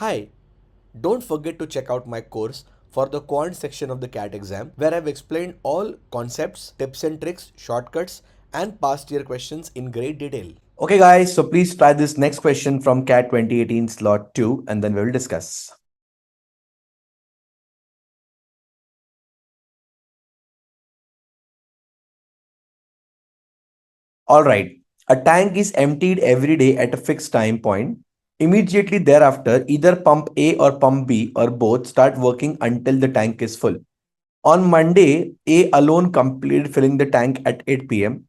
Hi, don't forget to check out my course for the Quant section of the CAT exam where I've explained all concepts, tips and tricks, shortcuts, and past year questions in great detail. Okay, guys, so please try this next question from CAT 2018 slot 2 and then we will discuss. All right, a tank is emptied every day at a fixed time point. Immediately thereafter, either pump A or pump B or both start working until the tank is full. On Monday, A alone completed filling the tank at 8 p.m.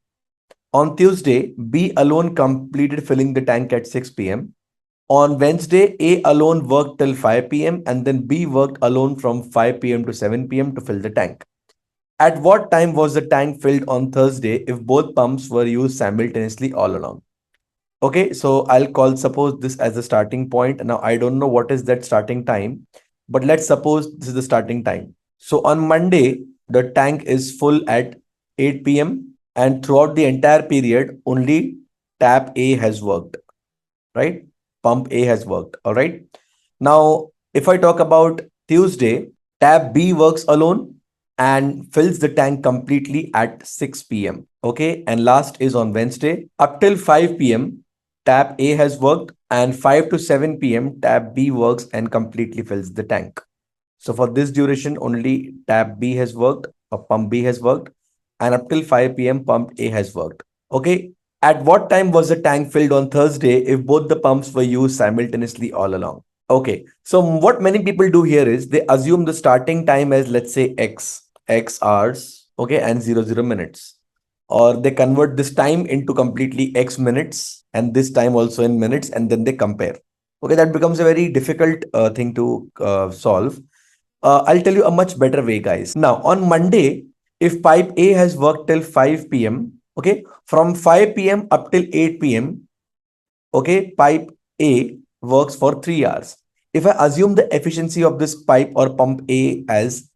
On Tuesday, B alone completed filling the tank at 6 p.m. On Wednesday, A alone worked till 5 p.m. and then B worked alone from 5 p.m. to 7 p.m. to fill the tank. At what time was the tank filled on Thursday if both pumps were used simultaneously all along? Okay, so I'll call suppose this as the starting point. Now I don't know what is that starting time, but let's suppose this is the starting time. So on Monday, the tank is full at 8 p.m. and throughout the entire period, only tap A has worked, right? Pump A has worked. All right. Now, if I talk about Tuesday, tap B works alone and fills the tank completely at 6 p.m. Okay. And last is on Wednesday. Up till 5 p.m., tap A has worked and 5 to 7 p.m., tap B works and completely fills the tank. So for this duration, only tap B has worked or pump B has worked. And up till 5 p.m., pump A has worked. Okay. At what time was the tank filled on Thursday if both the pumps were used simultaneously all along? Okay. So what many people do here is they assume the starting time as, let's say, X hours, okay, and 00 minutes. Or they convert this time into completely X minutes and this time also in minutes and then they compare. Okay, that becomes a very difficult thing to solve. I'll tell you a much better way, guys. Now, on Monday, if pipe A has worked till 5 p.m., okay, from 5 p.m. up till 8 p.m., okay, pipe A works for 3 hours. If I assume the efficiency of this pipe or pump A as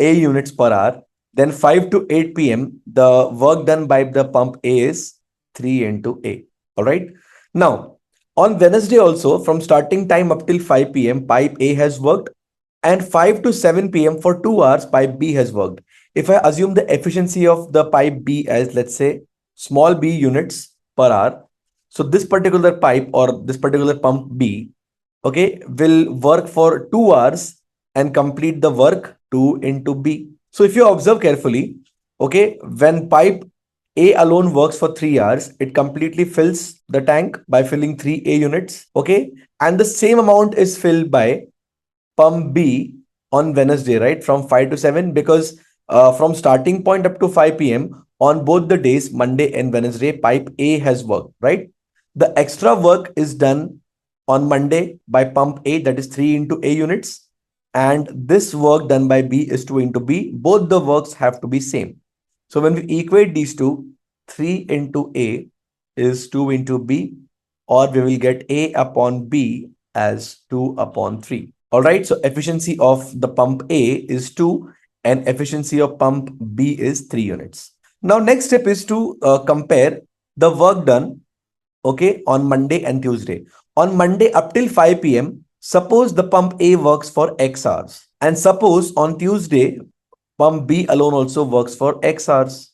A units per hour, then 5 to 8 p.m., the work done by the pump A is 3 into A. All right. Now, on Wednesday also, from starting time up till 5 p.m., pipe A has worked and 5 to 7 p.m. for 2 hours, pipe B has worked. If I assume the efficiency of the pipe B as, let's say, small b units per hour, so this particular pipe or this particular pump B, okay, will work for 2 hours and complete the work 2 into B. So if you observe carefully, okay, when pipe A alone works for 3 hours, it completely fills the tank by filling 3 A units, okay, and the same amount is filled by pump B on Wednesday, right? From 5 to 7, because from starting point up to 5 p.m. on both the days, Monday and Wednesday, pipe A has worked, right? The extra work is done on Monday by pump A, that is 3 into A units. And this work done by B is 2 into B. Both the works have to be same. So when we equate these two, 3 into A is 2 into B, or we will get A upon B as 2 upon 3. All right, so efficiency of the pump A is 2 and efficiency of pump B is 3 units. Now, next step is to compare the work done, okay, on Monday and Tuesday. On Monday up till 5 p.m., suppose the pump A works for X hours. And suppose on Tuesday, pump B alone also works for X hours.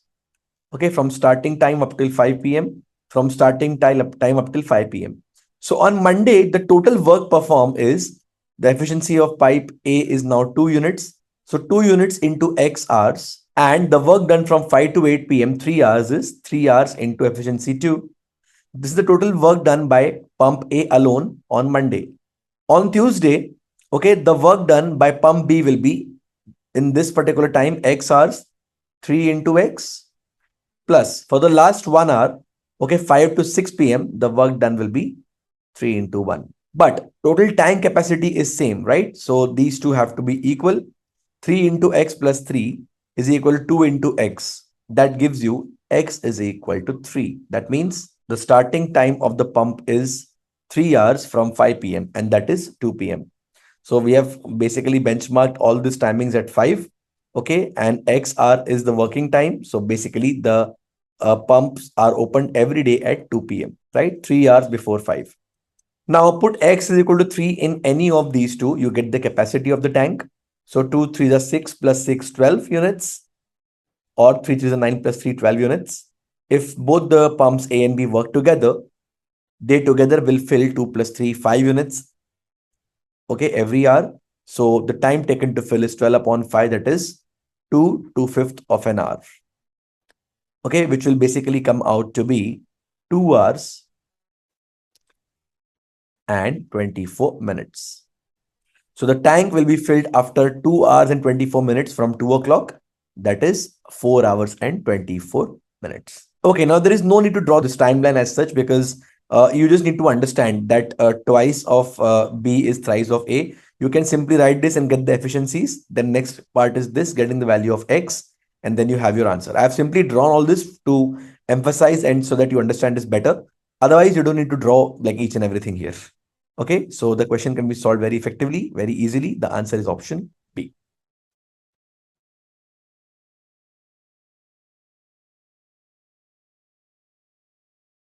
Okay, from starting time up till 5 p.m., from starting time up till 5 p.m. So on Monday, the total work performed is the efficiency of pipe A is now 2 units. So 2 units into X hours. And the work done from 5 to 8 p.m., 3 hours is 3 hours into efficiency 2. This is the total work done by pump A alone on Monday. On Tuesday, okay, the work done by pump B will be in this particular time, X hours, 3 into X plus for the last 1 hour, okay, 5 to 6 p.m., the work done will be 3 into 1. But total tank capacity is same, right? So these two have to be equal. 3 into X plus 3 is equal to 2 into X. That gives you X is equal to 3. That means the starting time of the pump is 3 hours from 5 p.m. and that is 2 p.m. So we have basically benchmarked all these timings at 5. Okay. And XR is the working time. So basically the pumps are opened every day at 2 p.m., right? 3 hours before 5. Now put x is equal to 3 in any of these two. You get the capacity of the tank. So 2 3 is 6 plus 6 12 units, or 3 3 is 9 plus 3 12 units. If both the pumps A and B work together, they together will fill 2 plus 3 5 units, okay, every hour. So the time taken to fill is 12 upon 5, that is 2 2/5 of an hour, okay, which will basically come out to be 2 hours and 24 minutes. So the tank will be filled after 2 hours and 24 minutes from 2 o'clock. That is 4 hours and 24 minutes. Okay, now there is no need to draw this timeline as such, because you just need to understand that twice of B is thrice of A. You can simply write this and get the efficiencies. The next part is this, getting the value of X, and then you have your answer. I have simply drawn all this to emphasize and so that you understand this better. Otherwise, you don't need to draw like each and everything here. Okay, so the question can be solved very effectively, very easily. The answer is option